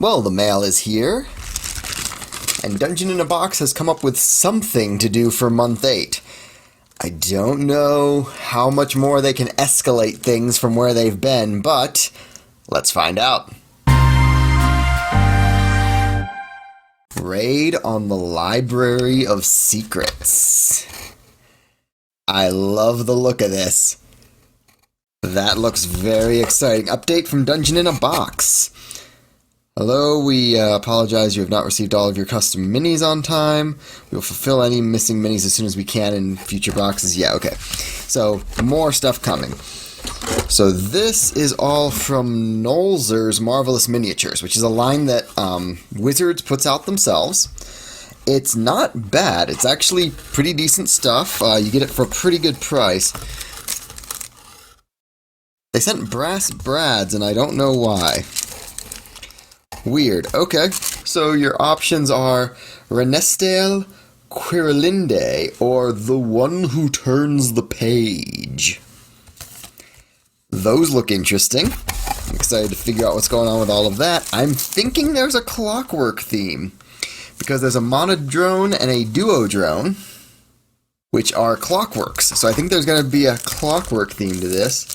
Well, the mail is here, and Dungeon in a Box has come up with something to do for month 8. I don't know how much more they can escalate things from where they've been, but let's find out. Raid on the Library of Secrets. I love the look of this. That looks very exciting. Update from Dungeon in a Box. Hello, we apologize you have not received all of your custom minis on time. We will fulfill any missing minis as soon as we can in future boxes. Yeah, okay. So, more stuff coming. So this is all from Nolzur's Marvelous Miniatures, which is a line that Wizards puts out themselves. It's not bad. It's actually pretty decent stuff. You get it for a pretty good price. They sent brass brads, and I don't know why. Weird. Okay, so your options are Renestel Quirlinde, or The One Who Turns the Page. Those look interesting. I'm excited to figure out what's going on with all of that. I'm thinking there's a clockwork theme, because there's a monodrone and a duodrone, which are clockworks. So I think there's going to be a clockwork theme to this.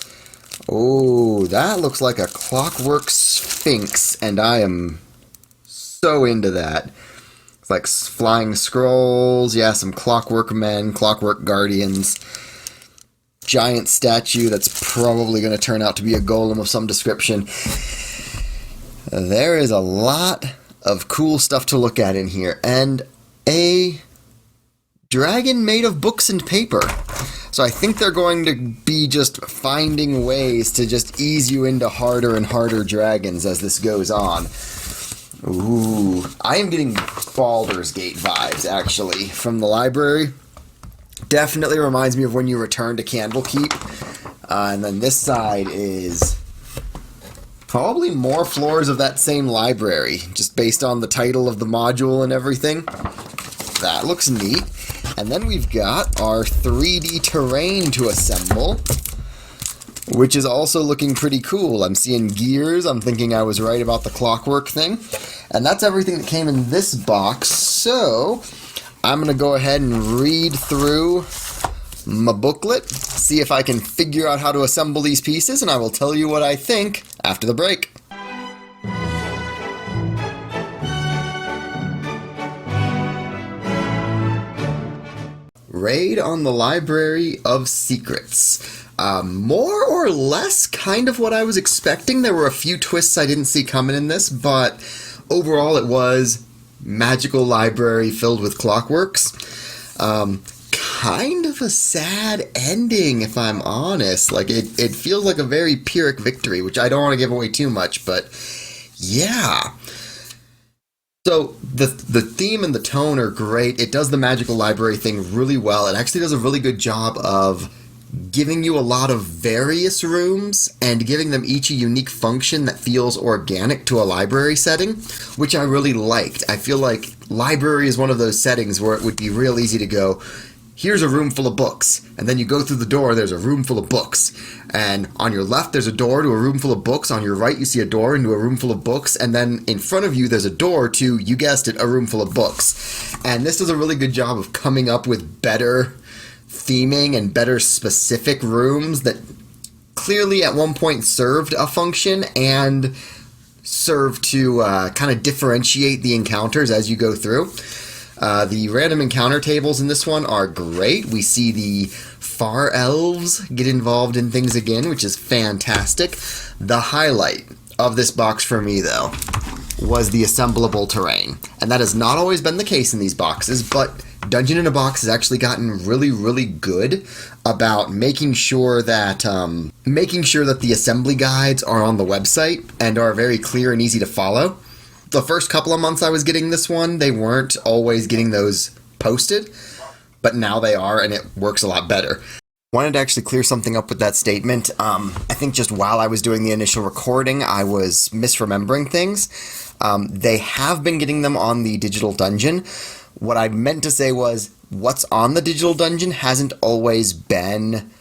Oh, that looks like a clockwork sphinx, and I am so into that. It's like flying scrolls, yeah, some clockwork men, clockwork guardians, giant statue that's probably going to turn out to be a golem of some description. There is a lot of cool stuff to look at in here, and a dragon made of books and paper. So I think they're going to be just finding ways to just ease you into harder and harder dragons as this goes on. Ooh, I am getting Baldur's Gate vibes, actually, from the library. Definitely reminds me of when you return to Candlekeep. And then this side is probably more floors of that same library, just based on the title of the module and everything. That looks neat. And then we've got our 3D terrain to assemble, which is also looking pretty cool. I'm seeing gears. I'm thinking I was right about the clockwork thing. And that's everything that came in this box. So I'm going to go ahead and read through my booklet, see if I can figure out how to assemble these pieces, and I will tell you what I think after the break. Raid on the Library of Secrets. More or less kind of what I was expecting. There were a few twists I didn't see coming in this, but overall it was magical library filled with clockworks. Kind of a sad ending, if I'm honest. Like, it feels like a very Pyrrhic victory, which I don't want to give away too much, but yeah. So, the theme and the tone are great. It does the magical library thing really well. It actually does a really good job of giving you a lot of various rooms and giving them each a unique function that feels organic to a library setting, which I really liked. I feel like library is one of those settings where it would be real easy to go, here's a room full of books, and then you go through the door, there's a room full of books, and on your left there's a door to a room full of books, on your right you see a door into a room full of books, and then in front of you there's a door to, you guessed it, a room full of books. And this does a really good job of coming up with better theming and better specific rooms that clearly at one point served a function and served to kind of differentiate the encounters as you go through. The random encounter tables in this one are great. We see the far elves get involved in things again, which is fantastic. The highlight of this box for me, though, was the assemblable terrain. And that has not always been the case in these boxes, but Dungeon in a Box has actually gotten really, really good about making sure that the assembly guides are on the website and are very clear and easy to follow. The first couple of months I was getting this one, they weren't always getting those posted, but now they are, and it works a lot better. Wanted to actually clear something up with that statement. I think just while I was doing the initial recording, I was misremembering things. They have been getting them on the digital dungeon. What I meant to say was, what's on the digital dungeon hasn't always been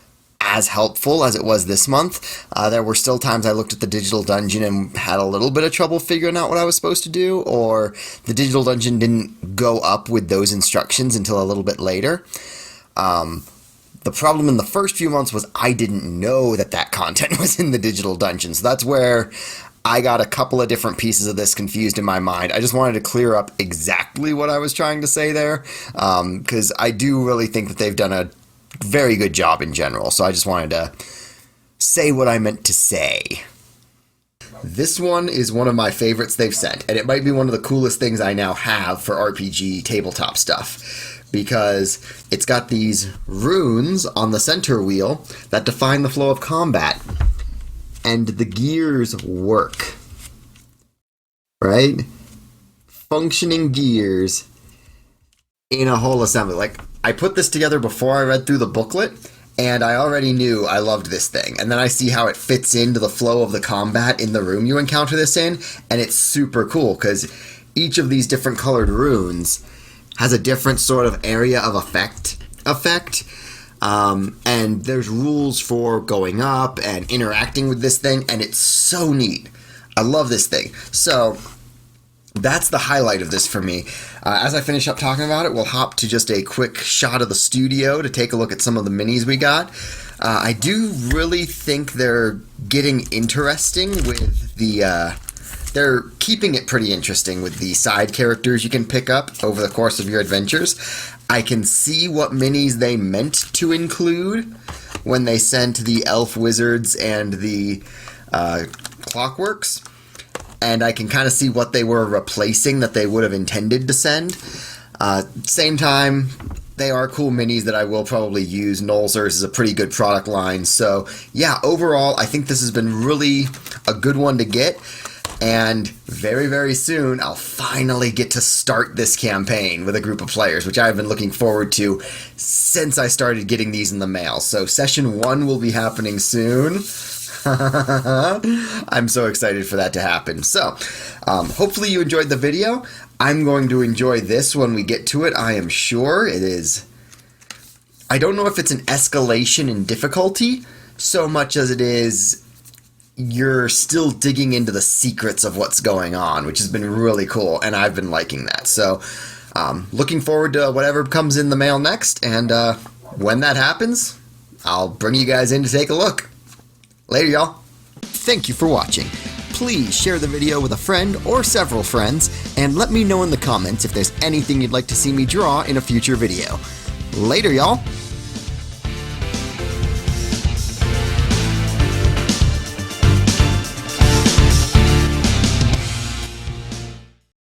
as helpful as it was this month. There were still times I looked at the digital dungeon and had a little bit of trouble figuring out what I was supposed to do, or the digital dungeon didn't go up with those instructions until a little bit later. The problem in the first few months was I didn't know that content was in the digital dungeon. So that's where I got a couple of different pieces of this confused in my mind. I just wanted to clear up exactly what I was trying to say there, because I do really think that they've done a very good job in general. So I just wanted to say what I meant to say. This one is one of my favorites they've sent, and it might be one of the coolest things I now have for RPG tabletop stuff, because it's got these runes on the center wheel that define the flow of combat, and the gears work, right? Functioning gears in a whole assembly. Like, I put this together before I read through the booklet, and I already knew I loved this thing. And then I see how it fits into the flow of the combat in the room you encounter this in, and it's super cool, because each of these different colored runes has a different sort of area of effect. And there's rules for going up and interacting with this thing, and it's so neat. I love this thing. So that's the highlight of this for me. As I finish up talking about it, we'll hop to just a quick shot of the studio to take a look at some of the minis we got. I do really think they're getting interesting with the... They're keeping it pretty interesting with the side characters you can pick up over the course of your adventures. I can see what minis they meant to include when they sent the elf wizards and the clockworks, and I can kind of see what they were replacing that they would have intended to send. Same time, they are cool minis that I will probably use. Nolzur's is a pretty good product line, so yeah, overall, I think this has been really a good one to get. And very, very soon, I'll finally get to start this campaign with a group of players, which I've been looking forward to since I started getting these in the mail. So Session 1 will be happening soon. I'm so excited for that to happen. So, hopefully you enjoyed the video. I'm going to enjoy this when we get to it, I am sure. It is... I don't know if it's an escalation in difficulty so much as it is... you're still digging into the secrets of what's going on, which has been really cool, and I've been liking that. So, looking forward to whatever comes in the mail next, and when that happens, I'll bring you guys in to take a look. Later, y'all. Thank you for watching. Please share the video with a friend or several friends, and let me know in the comments if there's anything you'd like to see me draw in a future video. Later, y'all.